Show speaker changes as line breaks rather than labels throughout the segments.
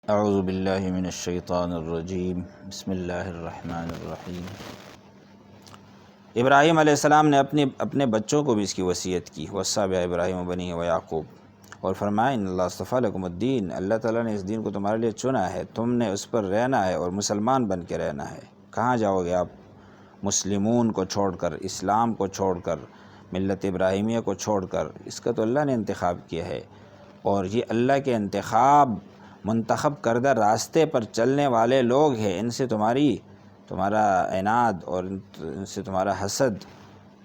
اعوذ باللہ من الشیطان الرجیم، بسم اللہ الرحمن الرحیم۔ ابراہیم علیہ السلام نے اپنے بچوں کو بھی اس کی وصیت کی، وصّیٰ بہا ابراہیم بنیہ ویعقوب، اور فرمایا ان اللہ اصطفیٰ لکم الدین، اللہ تعالیٰ نے اس دین کو تمہارے لیے چنا ہے، تم نے اس پر رہنا ہے اور مسلمان بن کے رہنا ہے۔ کہاں جاؤ گے آپ؟ مسلمون کو چھوڑ کر، اسلام کو چھوڑ کر، ملت ابراہیمیہ کو چھوڑ کر، اس کا تو اللہ نے انتخاب کیا ہے، اور یہ اللہ کے منتخب کردہ راستے پر چلنے والے لوگ ہیں۔ ان سے تمہارا عناد اور ان سے تمہارا حسد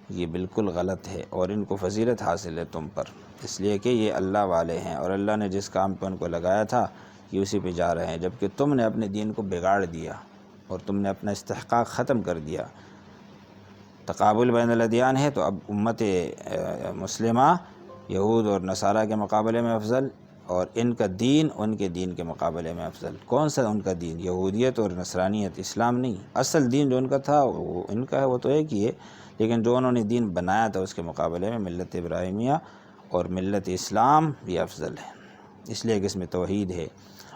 یہ بالکل غلط ہے، اور ان کو فضیلت حاصل ہے تم پر، اس لیے کہ یہ اللہ والے ہیں، اور اللہ نے جس کام پہ ان کو لگایا تھا یہ اسی پہ جا رہے ہیں، جبکہ تم نے اپنے دین کو بگاڑ دیا اور تم نے اپنا استحقاق ختم کر دیا۔ تقابل بین الادیان ہے تو اب امت مسلمہ یہود اور نصارہ کے مقابلے میں افضل، اور ان کا دین ان کے دین کے مقابلے میں افضل۔ کون سا ان کا دین؟ یہودیت اور نصرانیت، اسلام نہیں۔ اصل دین جو ان کا تھا وہ ان کا ہے، وہ تو ایک ہی ہے، لیکن جو انہوں نے دین بنایا تھا اس کے مقابلے میں ملت ابراہیمیہ اور ملت اسلام بھی افضل ہے، اس لیے کہ اس میں توحید ہے،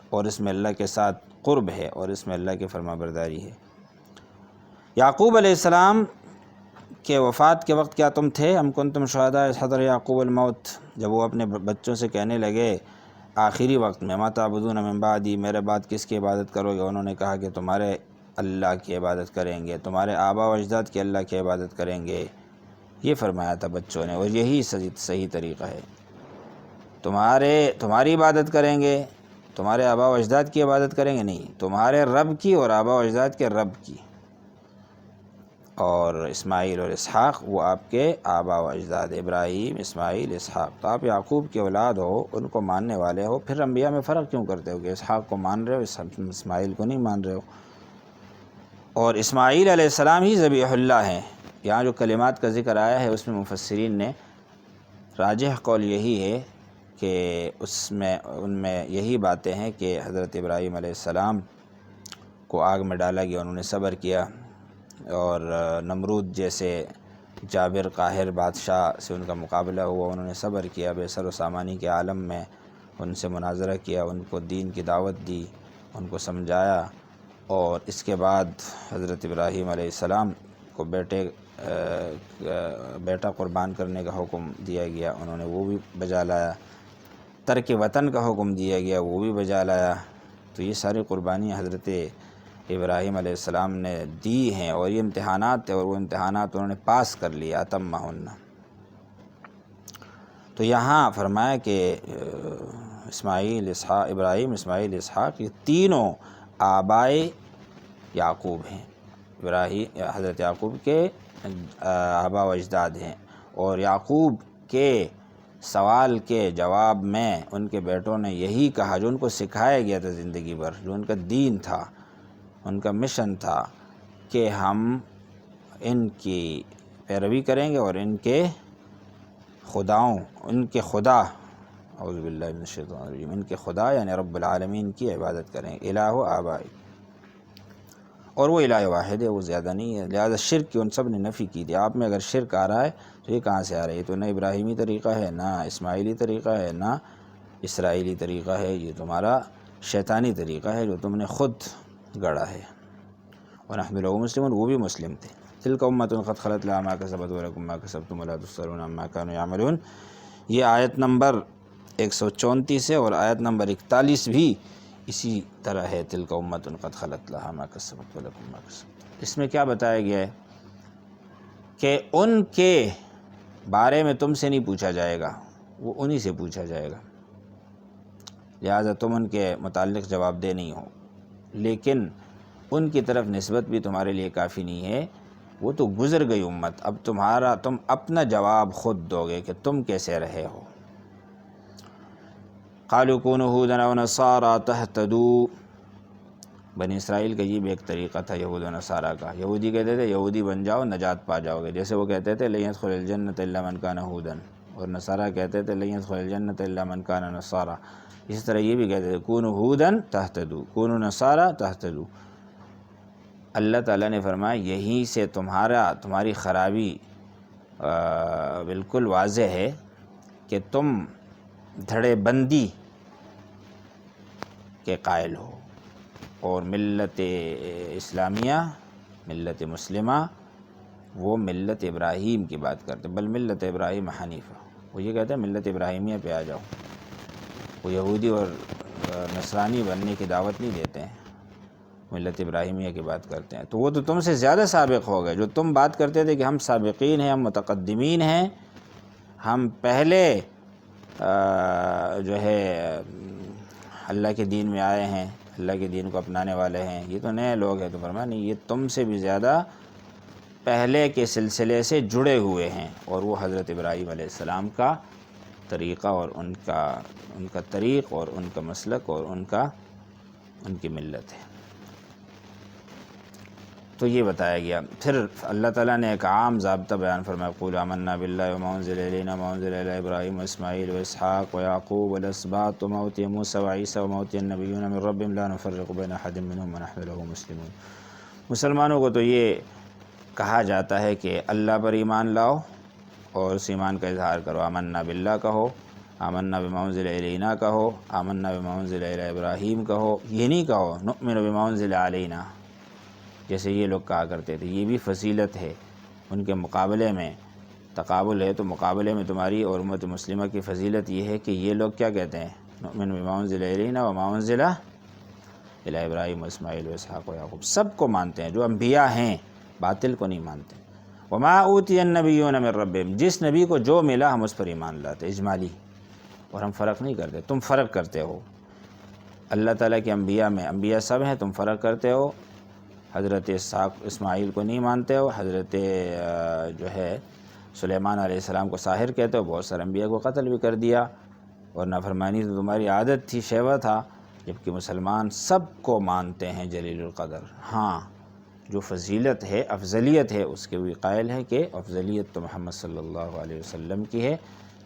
اور اس میں اللہ کے ساتھ قرب ہے، اور اس میں اللہ کی فرما برداری ہے۔ یعقوب علیہ السلام کہ وفات کے وقت کیا تم تھے؟ ام کنتم شہداء اذ حضر یعقوب الموت، جب وہ اپنے بچوں سے کہنے لگے آخری وقت میں ما تعبدون من بعدی، میرے بعد کس کی عبادت کرو گے؟ انہوں نے کہا کہ تمہارے اللہ کی عبادت کریں گے، تمہارے آباء و اجداد کے اللہ کی عبادت کریں گے، یہ فرمایا تھا بچوں نے، اور یہی صحیح طریقہ ہے۔ تمہاری عبادت کریں گے، تمہارے آباء و اجداد کی عبادت کریں گے نہیں، تمہارے رب کی اور آباء و اجداد کے رب کی۔ اور اسماعیل اور اسحاق وہ آپ کے آباء و اجداد، ابراہیم، اسماعیل، اسحاق، تو آپ یعقوب کی اولاد ہو، ان کو ماننے والے ہو، پھر انبیاء میں فرق کیوں کرتے ہو کہ اسحاق کو مان رہے ہو اسماعیل کو نہیں مان رہے ہو؟ اور اسماعیل علیہ السلام ہی ذبیح اللہ ہیں۔ یہاں جو کلمات کا ذکر آیا ہے اس میں مفسرین نے راجح قول یہی ہے کہ ان میں یہی باتیں ہیں کہ حضرت ابراہیم علیہ السلام کو آگ میں ڈالا گیا، انہوں نے صبر کیا، اور نمرود جیسے جابر قاہر بادشاہ سے ان کا مقابلہ ہوا، انہوں نے صبر کیا، بے سر و سامانی کے عالم میں ان سے مناظرہ کیا، ان کو دین کی دعوت دی، ان کو سمجھایا، اور اس کے بعد حضرت ابراہیم علیہ السلام کو بیٹا قربان کرنے کا حکم دیا گیا، انہوں نے وہ بھی بجا لایا، ترک وطن کا حکم دیا گیا، وہ بھی بجا لایا۔ تو یہ ساری قربانیاں حضرت ابراہیم علیہ السلام نے دی ہیں، اور یہ امتحانات تھے، اور وہ امتحانات انہوں نے پاس کر لیا، اتمہن۔ تو یہاں فرمایا کہ ابراہیم، اسماعیل، اسحاق یہ تینوں آبائے یعقوب ہیں، حضرت یعقوب کے آباء و اجداد ہیں، اور یعقوب کے سوال کے جواب میں ان کے بیٹوں نے یہی کہا جو ان کو سکھایا گیا تھا زندگی بھر، جو ان کا دین تھا، ان کا مشن تھا، کہ ہم ان کی پیروی کریں گے اور ان کے خدا اعوذ باللہ من الشیطان الرجیم، ان کے خدا یعنی رب العالمین کی عبادت کریں گے، الہ آبائی، اور وہ الہ واحد ہے، وہ زیادہ نہیں ہے، لہذا شرک کی ان سب نے نفی کی تھی۔ آپ میں اگر شرک آ رہا ہے تو یہ کہاں سے آ رہا ہے؟ تو نہ ابراہیمی طریقہ ہے، نہ اسماعیلی طریقہ ہے، نہ اسرائیلی طریقہ ہے، یہ تمہارا شیطانی طریقہ ہے جو تم نے خود گڑھا ہے۔ وَنَحْنُ لَهُ مُسْلِمُونَ، وہ بھی مسلم تھے۔ تِلْكَ أُمَّةٌ قَدْ خَلَتْ لَهَا مَا كَسَبَتْ وَلَكُم مَا كَسَبْتُمْ وَلَا تُسْأَلُونَ عَمَّا كَانُوا يَعْمَلُونَ۔ یہ آیت نمبر 134 ہے، اور آیت نمبر 41 بھی اسی طرح ہے، تِلْكَ أُمَّةٌ قَدْ خَلَتْ لَهَا مَا كَسَبَتْ وَلَكُم مَا كَسَبْتُمْ۔ اس میں کیا بتایا گیا ہے کہ ان کے بارے میں تم سے نہیں پوچھا جائے گا، وہ انہی سے پوچھا جائے گا، لہذا تم ان کے متعلق جواب دہ نہیں ہو، لیکن ان کی طرف نسبت بھی تمہارے لیے کافی نہیں ہے، وہ تو گزر گئی امت، اب تم اپنا جواب خود دو گے کہ تم کیسے رہے ہو۔ قالوا كونوا هودا أو نصارى تهتدوا، بنی اسرائیل کا یہ بھی ایک طریقہ تھا یہود و نصارہ کا، یہودی کہتے تھے یہودی بن جاؤ نجات پا جاؤ گے، جیسے وہ کہتے تھے لن يدخل الجنة إلا من كان هودا، اور نصارہ کہتے تھے لن يدخل الجنة إلا من كان نصارى، اسی طرح یہ بھی کہتے تھے كونوا هودا تهتدوا، كونوا نصارى تهتدوا۔ اللہ تعالیٰ نے فرمایا یہیں سے تمہاری خرابی بالکل واضح ہے کہ تم دھڑے بندی کے قائل ہو، اور ملت اسلامیہ، ملت مسلمہ، وہ ملت ابراہیم کی بات کرتے، بل ملت ابراہیم حنیفہ، وہ یہ کہتے ہیں ملت ابراہیمیہ پہ آ جاؤ، وہ یہودی اور نصرانی بننے کی دعوت نہیں دیتے ہیں، ملت ابراہیمیہ کی بات کرتے ہیں۔ تو وہ تو تم سے زیادہ سابق ہو گئے، جو تم بات کرتے تھے کہ ہم سابقین ہیں، ہم متقدمین ہیں، ہم پہلے جو ہے اللہ کے دین میں آئے ہیں، اللہ کے دین کو اپنانے والے ہیں، یہ تو نئے لوگ ہیں۔ تو فرمایا نہیں، یہ تم سے بھی زیادہ پہلے کے سلسلے سے جڑے ہوئے ہیں، اور وہ حضرت ابراہیم علیہ السلام کا طریقہ اور ان کا طریق اور ان کا مسلک اور ان کی ملت ہے۔ تو یہ بتایا گیا۔ پھر اللہ تعالیٰ نے ایک عام ضابطہ بیان فرمایا، قولوا آمنا باللہ وما انزل الینا وما انزل الی ابراہیم واسماعیل واسحاق ویعقوب والاسباط وما اوتی موسیٰ وعیسیٰ وما اوتی النبیون من ربہم لا نفرق بین احد منہم ونحن لہ مسلمون۔ مسلمانوں کو تو یہ کہا جاتا ہے کہ اللہ پر ایمان لاؤ اور اس ایمان کا اظہار کرو، آمنا باللہ کہو، آمنا بما انزل الینا کہو، آمنا بما انزل الی ابراہیم کہو، یہ نہیں کہو نؤمن بما انزل علینا جیسے یہ لوگ کہا کرتے تھے۔ یہ بھی فضیلت ہے، ان کے مقابلے میں تقابل ہے، تو مقابلے میں تمہاری اور امت مسلمہ کی فضیلت یہ ہے کہ یہ لوگ کیا کہتے ہیں، نؤمن بما انزل الینا وما انزل الی ابراہیم واسماعیل واسحاق ویعقوب، سب کو مانتے ہیں، جو انبیاء ہیں، باطل کو نہیں مانتے۔ وما اوتی النبیون من ربہم، جس نبی کو جو ملا ہم اس پر ایمان لاتے، اجمالی، اور ہم فرق نہیں کرتے۔ تم فرق کرتے ہو اللہ تعالیٰ کے انبیاء میں، انبیاء سب ہیں، تم فرق کرتے ہو، حضرت اسماعیل کو نہیں مانتے ہو، حضرت جو ہے سلیمان علیہ السلام کو ساحر کہتے ہو، بہت سارے انبیاء کو قتل بھی کر دیا، اور نافرمانی تو تمہاری عادت تھی، شیوہ تھا، جبکہ مسلمان سب کو مانتے ہیں جلیل القدر۔ ہاں جو فضیلت ہے، افضلیت ہے، اس کے بھی قائل ہے کہ افضلیت تو محمد صلی اللہ علیہ وسلم کی ہے،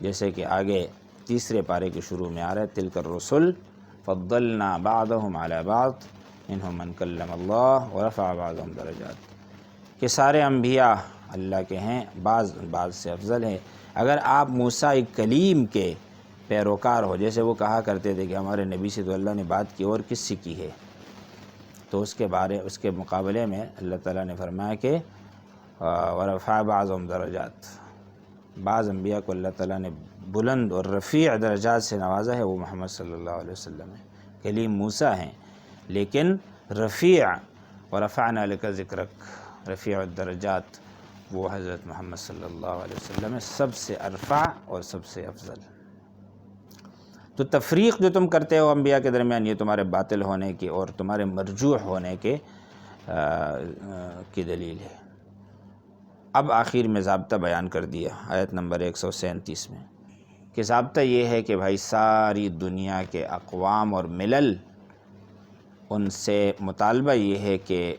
جیسے کہ آگے تیسرے پارے کے شروع میں آ رہا ہے، تلک الرسل فضلنا بعضهم علی بعض منہم من کلم اللہ ورفع بعضهم درجات، کہ سارے انبیاء اللہ کے ہیں، بعض سے افضل ہیں۔ اگر آپ موسیٰ کلیم کے پیروکار ہو، جیسے وہ کہا کرتے تھے کہ ہمارے نبی سے تو اللہ نے بات کی اور کس سے کی ہے، تو اس کے مقابلے میں اللہ تعالیٰ نے فرمایا کہ ورفع بعضهم درجات، بعض انبیاء کو اللہ تعالیٰ نے بلند اور رفیع درجات سے نوازا ہے، وہ محمد صلی اللہ علیہ وسلم ہے۔ کلیم موسیٰ ہیں، لیکن رفیع، ورفعنا لک ذکرک، رفیع الدرجات وہ حضرت محمد صلی اللہ علیہ وسلم ہے، سب سے ارفع اور سب سے افضل۔ تو تفریق جو تم کرتے ہو انبیاء کے درمیان، یہ تمہارے باطل ہونے کی اور تمہارے مرجوح ہونے کی دلیل ہے۔ اب آخر میں ضابطہ بیان کر دیا آیت نمبر 137 میں، کہ ضابطہ یہ ہے کہ بھائی ساری دنیا کے اقوام اور ملل، ان سے مطالبہ یہ ہے کہ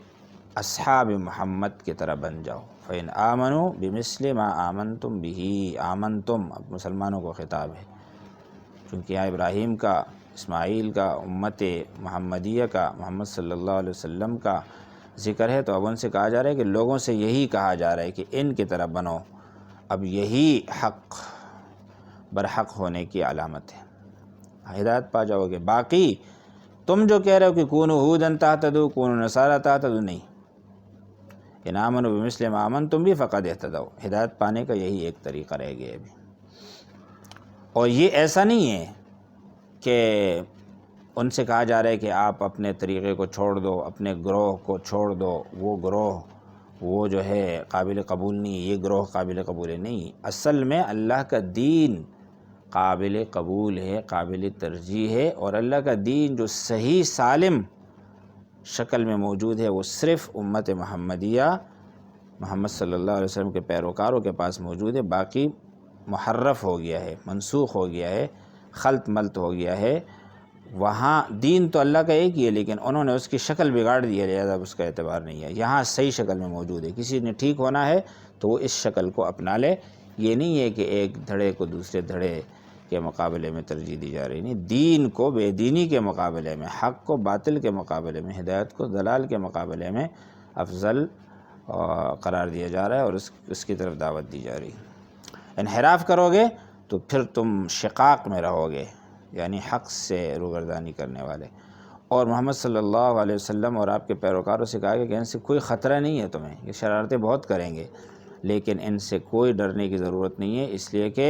اصحاب محمد کی طرح بن جاؤ۔ فَإِنْ آمَنُوا بِمِثْلِ مَا آمَنْتُمْ بِهِ آمَنْتُمْ، اب مسلمانوں کو خطاب ہے، چونکہ یہاں ابراہیم کا، اسماعیل کا، امت محمدیہ کا، محمد صلی اللہ علیہ وسلم کا ذکر ہے، تو اب ان سے کہا جا رہا ہے کہ لوگوں سے یہی کہا جا رہا ہے کہ ان کی طرح بنو، اب یہی حق برحق ہونے کی علامت ہے، ہدایت پا جاؤ گے۔ باقی تم جو کہہ رہے ہو کہ کونوا ھوداً تہتدوا، کونوا نصارا تہتدوا، نہیں، ان آمنوا بمثل ما آمنتم بھی فقد اہتدوا، ہدایت پانے کا یہی ایک طریقہ رہ گیا ابھی۔ اور یہ ایسا نہیں ہے کہ ان سے کہا جا رہا ہے کہ آپ اپنے طریقے کو چھوڑ دو، اپنے گروہ کو چھوڑ دو، وہ گروہ وہ جو ہے قابل قبول نہیں، یہ گروہ قابل قبول ہے، نہیں، اصل میں اللہ کا دین قابل قبول ہے، قابل ترجیح ہے، اور اللہ کا دین جو صحیح سالم شکل میں موجود ہے وہ صرف امت محمدیہ، محمد صلی اللہ علیہ وسلم کے پیروکاروں کے پاس موجود ہے، باقی محرف ہو گیا ہے، منسوخ ہو گیا ہے، خلط ملط ہو گیا ہے۔ وہاں دین تو اللہ کا ایک ہی ہے، لیکن انہوں نے اس کی شکل بگاڑ دی ہے، لہذا اس کا اعتبار نہیں ہے۔ یہاں صحیح شکل میں موجود ہے، کسی نے ٹھیک ہونا ہے تو وہ اس شکل کو اپنا لے، یہ نہیں ہے کہ ایک دھڑے کو دوسرے دھڑے کے مقابلے میں ترجیح دی جا رہی، نہیں، دین کو بے دینی کے مقابلے میں، حق کو باطل کے مقابلے میں، ہدایت کو ضلال کے مقابلے میں افضل قرار دیا جا رہا ہے، اور اس کی طرف دعوت دی جا رہی ہے۔ انحراف کرو گے تو پھر تم شقاق میں رہو گے، یعنی حق سے روگردانی کرنے والے، اور محمد صلی اللہ علیہ وسلم اور آپ کے پیروکاروں سے کہا کہ ان سے کوئی خطرہ نہیں ہے تمہیں، یہ شرارتیں بہت کریں گے لیکن ان سے کوئی ڈرنے کی ضرورت نہیں ہے، اس لیے کہ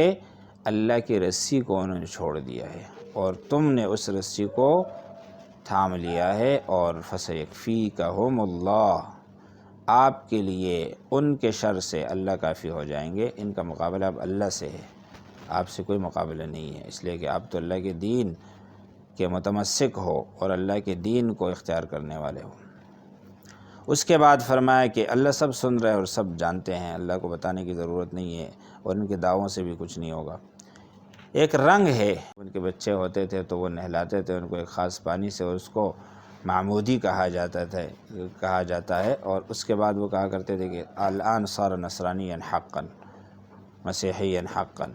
اللہ کی رسی کو انہوں نے چھوڑ دیا ہے اور تم نے اس رسی کو تھام لیا ہے، اور فَسَيَكْفِيكَهُمُ اللَّهُ، آپ کے لیے ان کے شر سے اللہ کافی ہو جائیں گے، ان کا مقابلہ اب اللہ سے ہے، آپ سے کوئی مقابلہ نہیں ہے، اس لیے کہ آپ تو اللہ کے دین کے متمسک ہو اور اللہ کے دین کو اختیار کرنے والے ہو۔ اس کے بعد فرمایا کہ اللہ سب سن رہے اور سب جانتے ہیں، اللہ کو بتانے کی ضرورت نہیں ہے اور ان کے دعووں سے بھی کچھ نہیں ہوگا۔ ایک رنگ ہے، ان کے بچے ہوتے تھے تو وہ نہلاتے تھے ان کو ایک خاص پانی سے، اور اس کو معمودی کہا جاتا ہے، اور اس کے بعد وہ کہا کرتے تھے کہ الان صار نصرانیا حقا مسیحیا حقا۔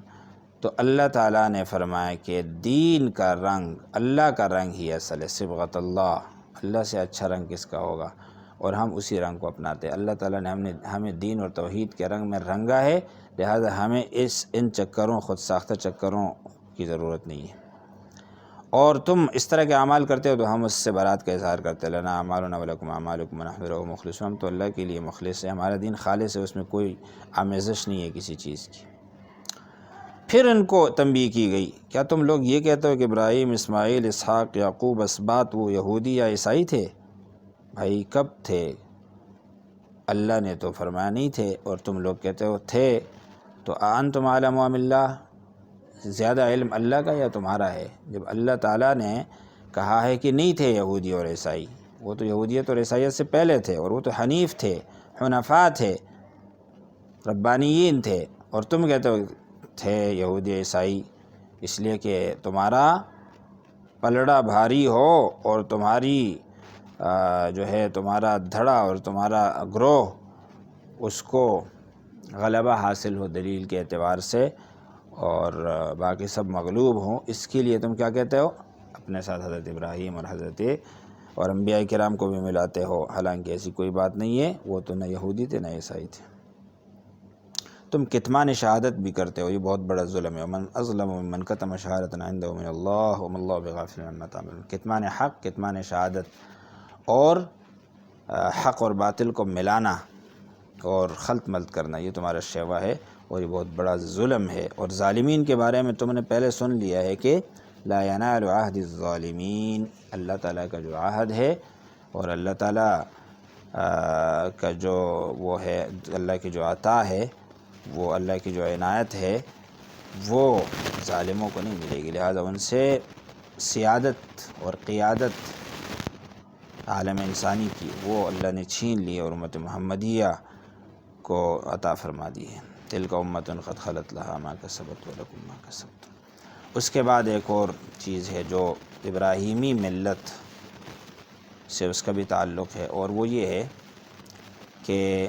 تو اللہ تعالیٰ نے فرمایا کہ دین کا رنگ اللہ کا رنگ ہی اصل ہے، صبغۃ اللہ، اللہ سے اچھا رنگ کس کا ہوگا، اور ہم اسی رنگ کو اپناتے ہیں۔ اللہ تعالیٰ نے ہمیں دین اور توحید کے رنگ میں رنگا ہے، لہذا ہمیں ان چکروں، خود ساختہ چکروں کی ضرورت نہیں ہے۔ اور تم اس طرح کے اعمال کرتے ہو تو ہم اس سے برات کا اظہار کرتے ہیں، لنا اعمالنا ولکم اعمالکم ونحن لہ مخلصون، ہم تو اللہ کے لیے مخلص ہیں، ہمارا دین خالص ہے، اس میں کوئی آمیزش نہیں ہے کسی چیز کی۔ پھر ان کو تنبیہ کی گئی، کیا تم لوگ یہ کہتے ہو کہ ابراہیم، اسماعیل، اسحاق، یعقوب اسباط وہ یہودی یا عیسائی تھے؟ بھائی کب تھے؟ اللہ نے تو فرمایا نہیں تھے، اور تم لوگ کہتے ہو تھے، تو انتم اعلم ام اللہ، زیادہ علم اللہ کا یا تمہارا ہے؟ جب اللہ تعالیٰ نے کہا ہے کہ نہیں تھے یہودی اور عیسائی، وہ تو یہودیت اور عیسائیت سے پہلے تھے، اور وہ تو حنیف تھے، حنفاء تھے، ربانیین تھے، اور تم کہتے ہو تھے یہودی عیسائی، اس لیے کہ تمہارا پلڑا بھاری ہو اور تمہاری جو ہے تمہارا دھڑا اور تمہارا گروہ اس کو غلبہ حاصل ہو دلیل کے اعتبار سے، اور باقی سب مغلوب ہوں، اس کے لیے تم کیا کہتے ہو؟ اپنے ساتھ حضرت ابراہیم اور انبیاء کرام کو بھی ملاتے ہو، حالانکہ ایسی کوئی بات نہیں ہے، وہ تو نہ یہودی تھے نہ عیسائی تھے۔ تم کتمان شہادت بھی کرتے ہو، یہ بہت بڑا ظلم ہے، ومن اظلم ممن کتم شہادۃ عنده من اللہ وما اللہ بغافل عما تعملون۔ کتمان حق، کتمان شہادت، اور حق اور باطل کو ملانا اور خلط ملط کرنا، یہ تمہارا شیوا ہے اور یہ بہت بڑا ظلم ہے۔ اور ظالمین کے بارے میں تم نے پہلے سن لیا ہے کہ لا ینال عہد الظالمین، اللہ تعالیٰ کا جو عہد ہے اور اللہ تعالیٰ کا جو وہ ہے، اللہ کی جو عطا ہے، وہ اللہ کی جو عنایت ہے، وہ ظالموں کو نہیں ملے گی، لہذا ان سے سیادت اور قیادت عالم انسانی کی وہ اللہ نے چھین لی اور امت محمدیہ کو عطا فرما دی ہے۔ تلک امۃ قد خلت لہا ما کسبت ولکم ما کسبتم۔ اس کے بعد ایک اور چیز ہے جو ابراہیمی ملت سے اس کا بھی تعلق ہے، اور وہ یہ ہے کہ،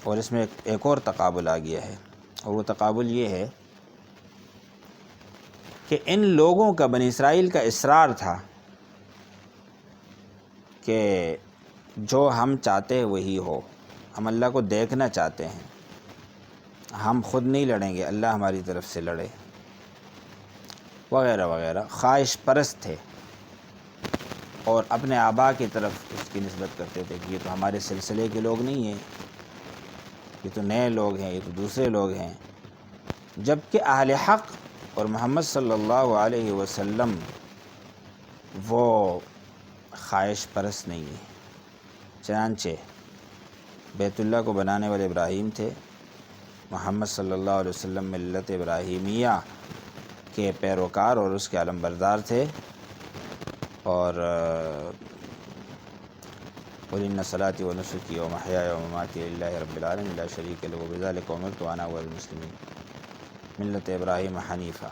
اور اس میں ایک اور تقابل آ گیا ہے، اور وہ تقابل یہ ہے کہ ان لوگوں کا، بنی اسرائیل کا اصرار تھا کہ جو ہم چاہتے ہیں وہی ہو، ہم اللہ کو دیکھنا چاہتے ہیں، ہم خود نہیں لڑیں گے، اللہ ہماری طرف سے لڑے، وغیرہ وغیرہ، خواہش پرست تھے، اور اپنے آبا کی طرف اس کی نسبت کرتے تھے کہ یہ تو ہمارے سلسلے کے لوگ نہیں ہیں، یہ تو نئے لوگ ہیں، یہ تو دوسرے لوگ ہیں، جبکہ اہل حق اور محمد صلی اللہ علیہ وسلم وہ خواہش پرست نہیں ہیں۔ چنانچہ بیت اللہ کو بنانے والے ابراہیم تھے، محمد صلی اللہ علیہ وسلم ملت ابراہیمیہ کے پیروکار اور اس کے علمبردار تھے، اور قل ان صلاتي ونسكي ومحياي ومماتي لله رب العالمين لا شريك له وبذلك امرت وانا اول المسلمين، ملت ابراہیم حنیفہ،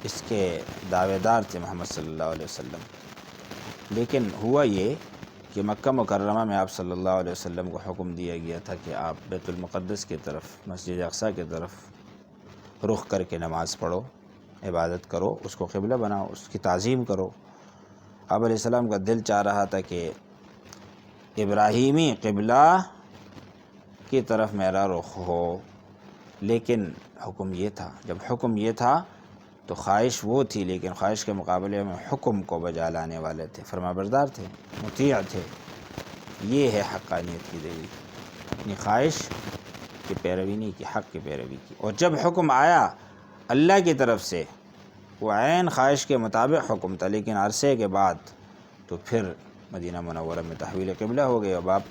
اس کے دعوے دار تھے محمد صلی اللہ علیہ وسلم۔ لیکن ہوا یہ کہ مکہ مکرمہ میں آپ صلی اللہ علیہ وسلم کو حکم دیا گیا تھا کہ آپ بیت المقدس کی طرف، مسجد اقصیٰ کی طرف رخ کر کے نماز پڑھو، عبادت کرو، اس کو قبلہ بناؤ، اس کی تعظیم کرو۔ آپ علیہ السلام کا دل چاہ رہا تھا کہ ابراہیمی قبلہ کی طرف میرا رخ ہو، لیکن حکم یہ تھا، جب حکم یہ تھا تو خواہش وہ تھی، لیکن خواہش کے مقابلے میں حکم کو بجا لانے والے تھے، فرما بردار تھے، مطیع تھے۔ یہ ہے حقانیت کی دلیل، اپنی خواہش کی پیروی نہیں کی، حق کی پیروی کی۔ اور جب حکم آیا اللہ کی طرف سے، وہ عین خواہش کے مطابق حکم تھا، لیکن عرصے کے بعد تو پھر مدینہ منورہ میں تحویل قبلہ ہو گئے، اب آپ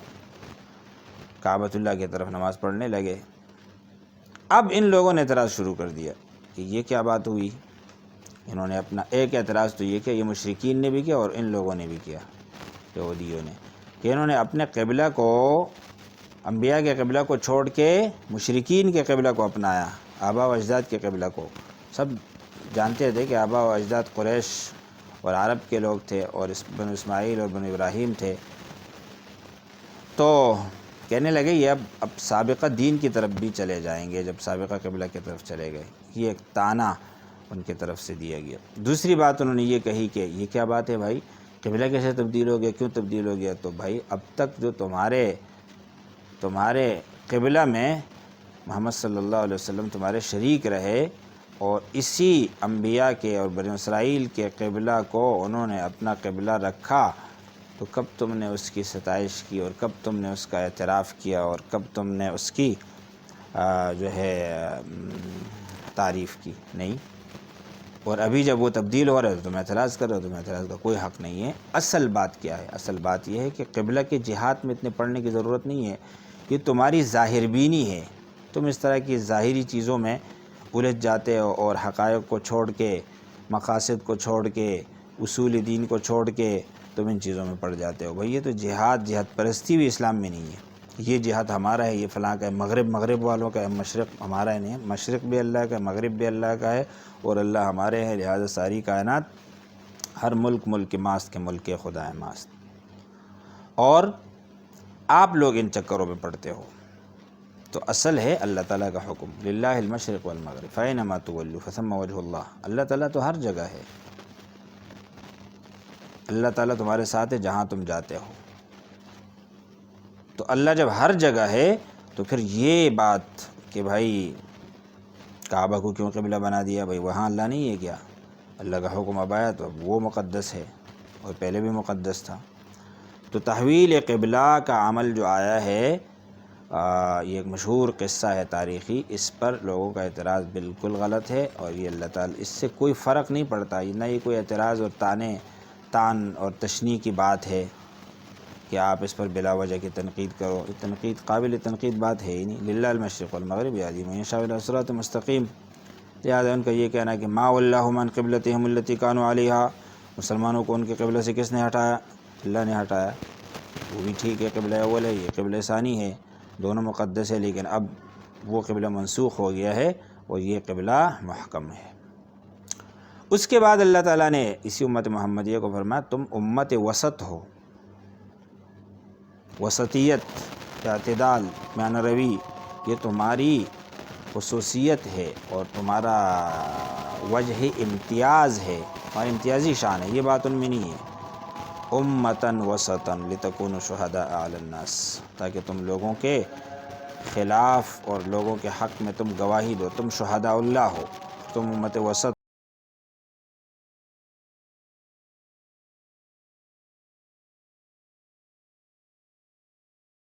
کعبۃ اللہ کی طرف نماز پڑھنے لگے۔ اب ان لوگوں نے اعتراض شروع کر دیا کہ یہ کیا بات ہوئی۔ انہوں نے اپنا ایک اعتراض تو یہ کیا، یہ مشرکین نے بھی کیا اور ان لوگوں نے بھی کیا، یہودیوں نے، کہ انہوں نے اپنے قبلہ کو، انبیاء کے قبلہ کو چھوڑ کے مشرکین کے قبلہ کو اپنایا، آباء و اجداد کے قبلہ کو۔ سب جانتے تھے کہ آباء و اجداد قریش اور عرب کے لوگ تھے، اور بنو اسماعیل اور بنو ابراہیم تھے، تو کہنے لگے یہ اب سابقہ دین کی طرف بھی چلے جائیں گے جب سابقہ قبلہ کی طرف چلے گئے۔ یہ ایک طعنہ ان کی طرف سے دیا گیا۔ دوسری بات انہوں نے یہ کہی کہ یہ کیا بات ہے بھائی، قبلہ کیسے تبدیل ہو گیا، کیوں تبدیل ہو گیا؟ تو بھائی اب تک جو تمہارے قبلہ میں محمد صلی اللہ علیہ وسلم تمہارے شریک رہے، اور اسی انبیاء کے اور بنی اسرائیل کے قبلہ کو انہوں نے اپنا قبلہ رکھا، تو کب تم نے اس کی ستائش کی، اور کب تم نے اس کا اعتراف کیا، اور کب تم نے اس کی جو ہے تعریف کی؟ نہیں۔ اور ابھی جب وہ تبدیل ہو رہا ہے تو تم اعتراض کر رہے ہو، تمہیں اعتراض کا کوئی حق نہیں ہے۔ اصل بات کیا ہے؟ اصل بات یہ ہے کہ قبلہ کے جہات میں اتنے پڑھنے کی ضرورت نہیں ہے، یہ تمہاری ظاہر بینی ہے۔ تم اس طرح کی ظاہری چیزوں میں الجھ جاتے ہو، اور حقائق کو چھوڑ کے، مقاصد کو چھوڑ کے، اصول دین کو چھوڑ کے تم ان چیزوں میں پڑ جاتے ہو۔ بھئی یہ تو جہاد پرستی بھی اسلام میں نہیں ہے۔ یہ جہاد ہمارا ہے، یہ فلاں کا ہے، مغرب والوں کا ہے، مشرق ہمارا ہے نہیں ہے۔ مشرق بھی اللہ کا ہے، مغرب بھی اللہ کا ہے، اور اللہ ہمارے ہیں، لہذا ساری کائنات، ہر ملک ماست کے ملک خدا ہے ماست۔ اور آپ لوگ ان چکروں میں پڑتے ہو۔ تو اصل ہے اللہ تعالیٰ کا حکم، للہ المشرق والمغرب فأینما تولوا فثم وجہ اللہ۔ اللہ تعالیٰ تو ہر جگہ ہے، اللہ تعالیٰ تمہارے ساتھ ہے جہاں تم جاتے ہو۔ تو اللہ جب ہر جگہ ہے تو پھر یہ بات کہ بھائی کعبہ کو کیوں قبلہ بنا دیا، بھائی وہاں اللہ نہیں ہے کیا؟ اللہ کا حکم اب آیا تو اب وہ مقدس ہے، اور پہلے بھی مقدس تھا۔ تو تحویل قبلہ کا عمل جو آیا ہے، یہ ایک مشہور قصہ ہے تاریخی، اس پر لوگوں کا اعتراض بالکل غلط ہے، اور یہ اللہ تعالیٰ اس سے کوئی فرق نہیں پڑتا، نہ یہ کوئی اعتراض اور تان اور تشنیع کی بات ہے کہ آپ اس پر بلا وجہ کی تنقید کرو۔ یہ تنقید، قابل تنقید بات ہے ہی نہیں۔ للہ المشرق والمغرب یہدی من یشاء الی صراط مستقیم۔ لہٰذا ان کا یہ کہنا کہ ما ولاھم عن قبلتہم التی کانوا علیہا، مسلمانوں کو ان کے قبلہ سے کس نے ہٹایا؟ اللہ نے ہٹایا۔ وہ بھی ٹھیک ہے، قبلہ اول ہے، یہ قبلہ ثانی ہے، دونوں مقدس ہے، لیکن اب وہ قبلہ منسوخ ہو گیا ہے اور یہ قبلہ محکم ہے۔ اس کے بعد اللہ تعالیٰ نے اسی امت محمدیہ کو فرمایا تم امت وسط ہو۔ وسطیت، اعتدال، میانہ روی، یہ تمہاری خصوصیت ہے اور تمہارا وجہ امتیاز ہے، تمہاری امتیازی شان ہے، یہ بات ان میں نہیں ہے۔ امتاً وسطاً لتکونوا شہداء علی الناس، تاکہ تم لوگوں کے خلاف اور لوگوں کے حق میں تم گواہی دو، تم شہداء اللہ ہو، تم امت وسط